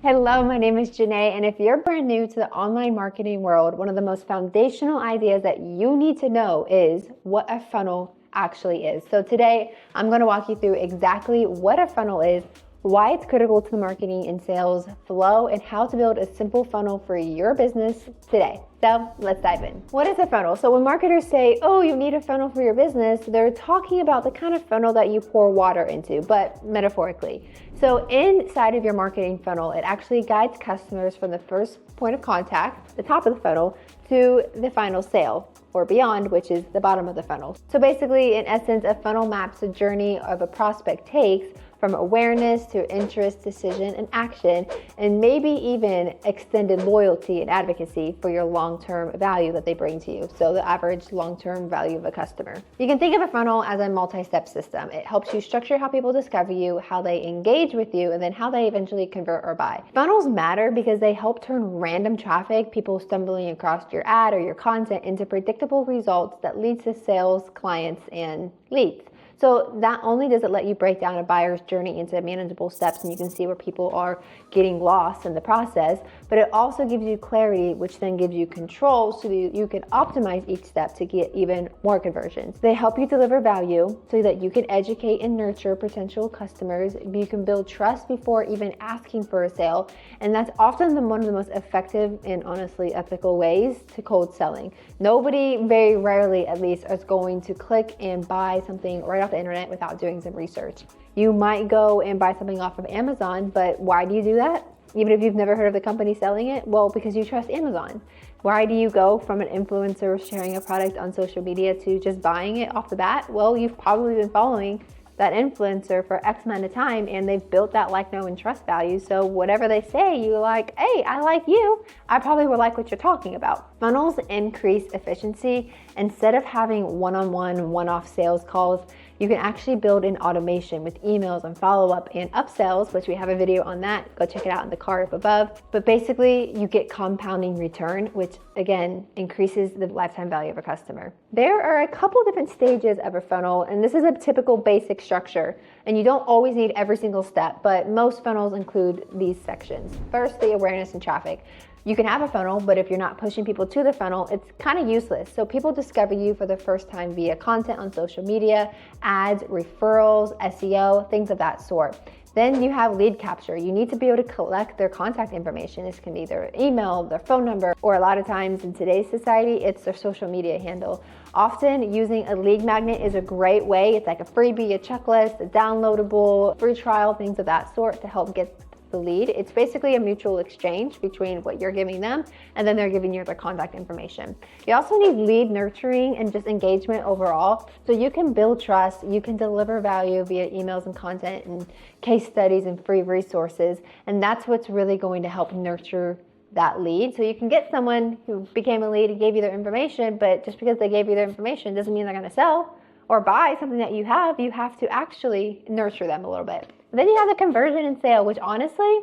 Hello, my name is Janae, and if you're brand new to the online marketing world, one of the most foundational ideas that you need to know is what a funnel actually is. So today, I'm going to walk you through exactly what a funnel is, why it's critical to the marketing and sales flow, and how to build a simple funnel for your business today. So let's dive in. What is a funnel? So when marketers say, oh, you need a funnel for your business, they're talking about the kind of funnel that you pour water into, but metaphorically. So inside of your marketing funnel, it actually guides customers from the first point of contact, the top of the funnel, to the final sale or beyond, which is the bottom of the funnel. So basically, in essence, a funnel maps the journey of a prospect takes from awareness to interest, decision, and action, and maybe even extended loyalty and advocacy for your long-term value that they bring to you. So the average long-term value of a customer. You can think of a funnel as a multi-step system. It helps you structure how people discover you, how they engage with you, and then how they eventually convert or buy. Funnels matter because they help turn random traffic, people stumbling across your ad or your content, into predictable results that lead to sales, clients, and leads. So not only does it let you break down a buyer's journey into manageable steps and you can see where people are getting lost in the process, but it also gives you clarity, which then gives you control so that you can optimize each step to get even more conversions. They help you deliver value so that you can educate and nurture potential customers. You can build trust before even asking for a sale. And that's often one of the most effective and honestly ethical ways to cold selling. Nobody, very rarely at least, is going to click and buy something right off the internet without doing some research. You might go and buy something off of Amazon, but why do you do that? Even if you've never heard of the company selling it? Well, because you trust Amazon. Why do you go from an influencer sharing a product on social media to just buying it off the bat? Well, you've probably been following that influencer for X amount of time and they've built that like, know, and trust value. So whatever they say, you're like, hey, I like you. I probably will like what you're talking about. Funnels increase efficiency. Instead of having one-on-one, one-off sales calls, you can actually build in automation with emails and follow-up and upsells, which we have a video on that. Go check it out in the card up above. But basically, you get compounding return, which again, increases the lifetime value of a customer. There are a couple different stages of a funnel, and this is a typical basic structure. And you don't always need every single step, but most funnels include these sections. First, the awareness and traffic. You can have a funnel, but if you're not pushing people to the funnel, it's kind of useless. So people discover you for the first time via content on social media, ads, referrals, SEO, things of that sort. Then you have lead capture. You need to be able to collect their contact information. This can be their email, their phone number, or a lot of times in today's society, it's their social media handle. Often using a lead magnet is a great way. It's like a freebie, a checklist, a downloadable, free trial, things of that sort to help get the lead. It's basically a mutual exchange between what you're giving them and then they're giving you their contact information. You also need lead nurturing and just engagement overall. So you can build trust, you can deliver value via emails and content and case studies and free resources. And that's what's really going to help nurture that lead. So you can get someone who became a lead and gave you their information, but just because they gave you their information doesn't mean they're going to sell or buy something that you have. You have to actually nurture them a little bit. Then you have the conversion and sale, which honestly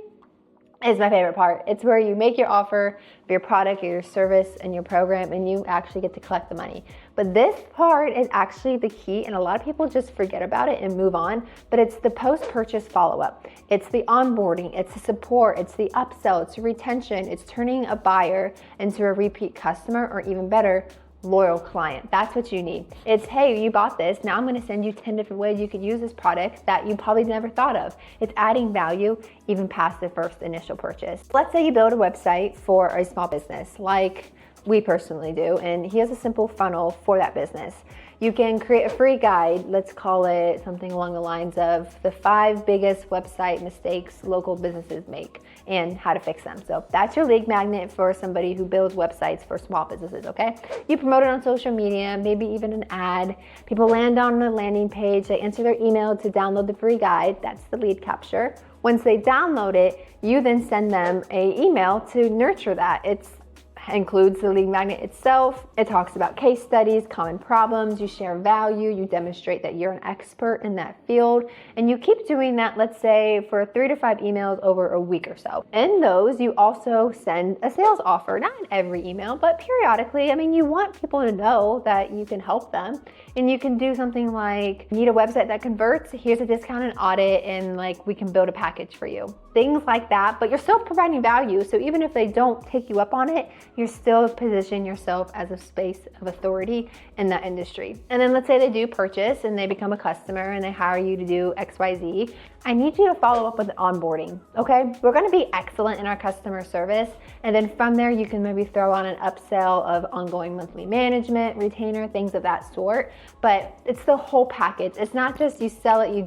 is my favorite part. It's where you make your offer of your product or your service and your program and you actually get to collect the money. But this part is actually the key and a lot of people just forget about it and move on, but it's the post-purchase follow-up. It's the onboarding, it's the support, it's the upsell, it's the retention, it's turning a buyer into a repeat customer or even better, loyal client. That's what you need. It's, hey, you bought this. Now I'm going to send you 10 different ways you could use this product that you probably never thought of. It's adding value even past the first initial purchase. Let's say you build a website for a small business like we personally do, and here's a simple funnel for that business. You can create a free guide, let's call it something along the lines of the 5 biggest website mistakes local businesses make and how to fix them. So that's your lead magnet for somebody who builds websites for small businesses, okay? You promote it on social media, maybe even an ad. People land on a landing page, they enter their email to download the free guide. That's the lead capture. Once they download it, you then send them an email to nurture that. It's includes the lead magnet itself. It talks about case studies, common problems, you share value, you demonstrate that you're an expert in that field, and you keep doing that, let's say, for 3 to 5 emails over a week or so. In those, you also send a sales offer, not in every email, but periodically. I mean, you want people to know that you can help them, and you can do something like, need a website that converts, here's a discounted audit, and like, we can build a package for you. Things like that, but you're still providing value. So even if they don't take you up on it, you're still positioning yourself as a space of authority in that industry. And then let's say they do purchase and they become a customer and they hire you to do XYZ. I need you to follow up with onboarding, okay? We're gonna be excellent in our customer service. And then from there, you can maybe throw on an upsell of ongoing monthly management, retainer, things of that sort. But it's the whole package. It's not just you sell it, you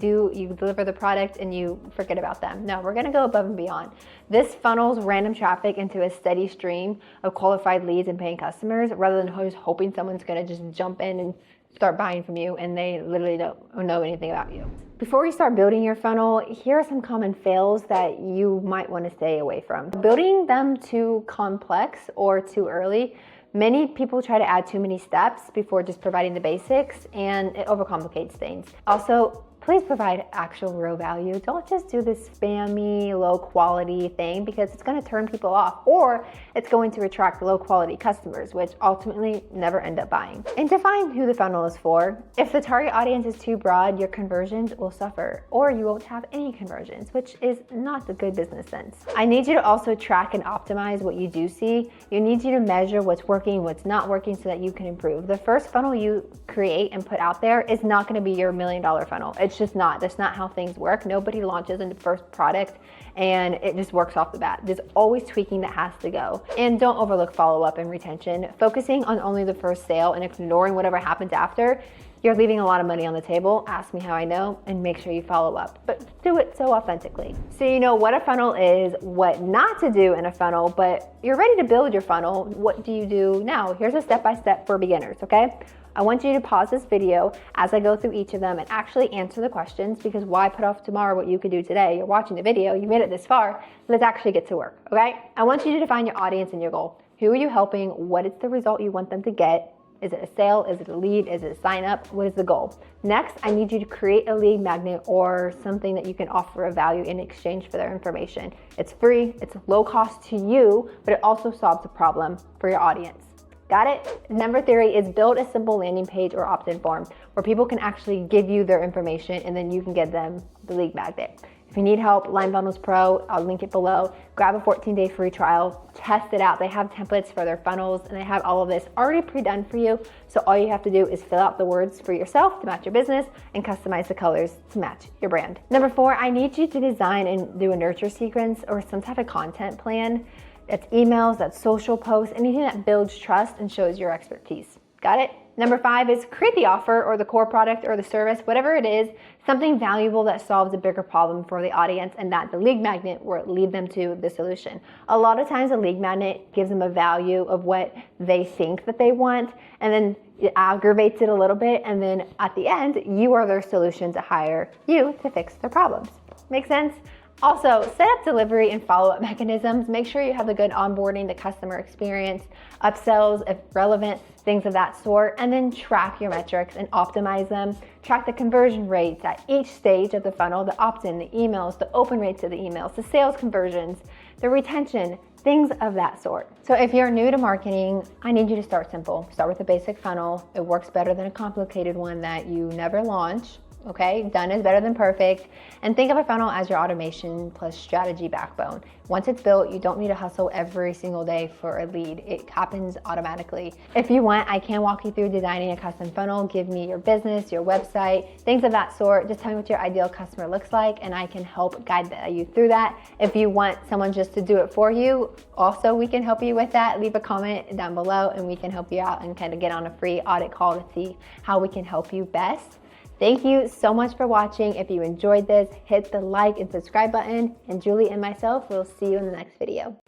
deliver the product and you forget about them. No, we're gonna go above and beyond. This funnels random traffic into a steady stream of qualified leads and paying customers rather than just hoping someone's gonna just jump in and start buying from you and they literally don't know anything about you. Before you start building your funnel, here are some common fails that you might want to stay away from. Building them too complex or too early. Many people try to add too many steps before just providing the basics, and it overcomplicates things. Also, please provide actual real value. Don't just do this spammy, low quality thing because it's gonna turn people off, or it's going to attract low quality customers, which ultimately never end up buying. And define who the funnel is for. If the target audience is too broad, your conversions will suffer, or you won't have any conversions, which is not the good business sense. I need you to also track and optimize what you do see. You need you to measure what's working, what's not working so that you can improve. The first funnel you create and put out there is not gonna be your $1 million funnel. It's just not. That's not how things work. Nobody launches into first product and it just works off the bat. There's always tweaking that has to go. And don't overlook follow-up and retention. Focusing on only the first sale and ignoring whatever happens after, you're leaving a lot of money on the table. Ask me how I know, and make sure you follow up, but do it so authentically. So you know what a funnel is, what not to do in a funnel, but you're ready to build your funnel. What do you do now? Here's a step-by-step for beginners, okay? I want you to pause this video as I go through each of them and actually answer the questions, because why put off tomorrow what you could do today? You're watching the video, you made it this far, let's actually get to work, okay? I want you to define your audience and your goal. Who are you helping? What is the result you want them to get? Is it a sale? Is it a lead? Is it a sign up? What is the goal? Next, I need you to create a lead magnet or something that you can offer a value in exchange for their information. It's free, it's low cost to you, but it also solves a problem for your audience. Got it? Number 3 is build a simple landing page or opt-in form where people can actually give you their information and then you can give them the lead magnet. If you need help, Line Bundles Pro, I'll link it below. Grab a 14-day free trial, test it out. They have templates for their funnels and they have all of this already pre-done for you. So all you have to do is fill out the words for yourself to match your business and customize the colors to match your brand. Number 4, I need you to design and do a nurture sequence or some type of content plan. That's emails, that's social posts, anything that builds trust and shows your expertise. Got it? Number 5 is create the offer or the core product or the service, whatever it is, something valuable that solves a bigger problem for the audience, and that the lead magnet will lead them to the solution. A lot of times a lead magnet gives them a value of what they think that they want, and then it aggravates it a little bit, and then at the end, you are their solution to hire you to fix their problems. Make sense? Also, set up delivery and follow-up mechanisms. Make sure you have the good onboarding, the customer experience, upsells if relevant, things of that sort, and then track your metrics and optimize them. Track the conversion rates at each stage of the funnel, the opt-in, the emails, the open rates of the emails, the sales conversions, the retention, things of that sort. So if you're new to marketing, I need you to start simple. Start with a basic funnel. It works better than a complicated one that you never launch. Okay, done is better than perfect. And think of a funnel as your automation plus strategy backbone. Once it's built, you don't need to hustle every single day for a lead. It happens automatically. If you want, I can walk you through designing a custom funnel. Give me your business, your website, things of that sort. Just tell me what your ideal customer looks like and I can help guide you through that. If you want someone just to do it for you, also we can help you with that. Leave a comment down below and we can help you out and kind of get on a free audit call to see how we can help you best. Thank you so much for watching. If you enjoyed this, hit the like and subscribe button, and Julie and myself will see you in the next video.